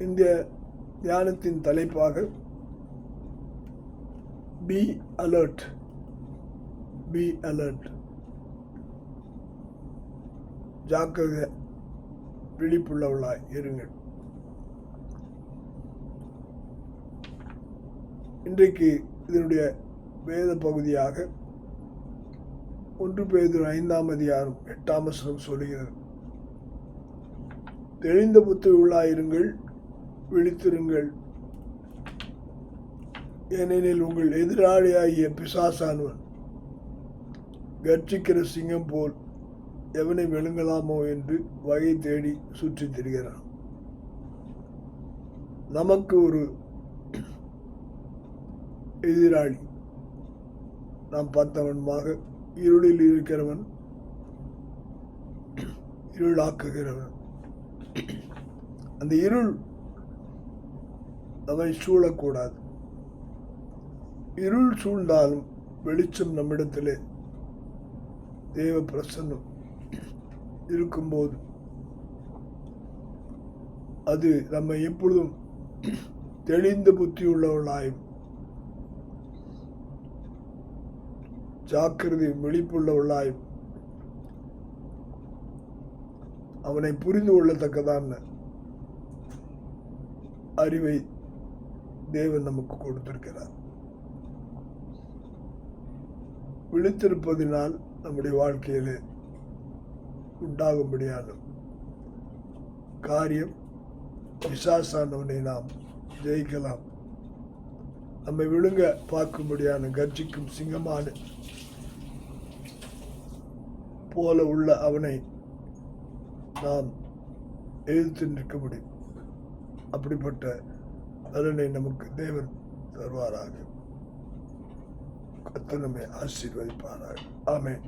இந்த தியானத்தின் தலைப்பாக பி அலர்ட், பி அலர்ட், ஜாக்கிரதை, விழிப்புள்ளவளாய் இருங்கள். இன்றைக்கு இதனுடைய வேத பகுதியாக 1 பேதுரு 5ஆம் அதிகாரம் 8ஆம் வசனம் சொல்கிறது, தெளிந்த புத்தி உள்ளாயிருங்கள், விழித்திருங்கள், ஏனெனில் உங்கள் எதிராளியாகிய பிசாசானவன் கர்ஜிக்கிற சிங்கம் போல் எவனை விழுங்கலாமோ என்று வகை தேடி சுற்றித் திரிகிறான். நமக்கு ஒரு எதிராளி, நாம் பார்த்தவனுமாக இருளில் இருக்கிறவன், இருளாக்குகிறவன். அந்த இருள் நம்மை சூழக்கூடாது. இருள் சூழ்ந்தாலும் வெளிச்சம் நம்மிடத்திலே தேவ பிரசன்னம் இருக்கும்போது அது நம்மை எப்பொழுதும் தெளிந்த புத்தியுள்ளவர்களாயும் ஜாக்கிரதை விழிப்புள்ளவர்களாயும் அவனை புரிந்து கொள்ளத்தக்கதான அறிவை தேவன் நமக்கு கொடுத்திருக்கிறார். விழித்திருப்பதினால் நம்முடைய வாழ்க்கையிலே உண்டாகும்படியான காரியம், பிசாசானவனை நாம் ஜெயிக்கலாம். நம்மை விழுங்க பார்க்கும்படியான கர்ஜிக்கும் சிங்கமான போல உள்ள அவனை நாம் எதிர்த்து நிற்க முடியும். அப்படிப்பட்ட பலனை நமக்கு தேவன் தருவாராக. கர்த்தர் நம்மை ஆசீர்வதிப்பாராக. ஆமென்.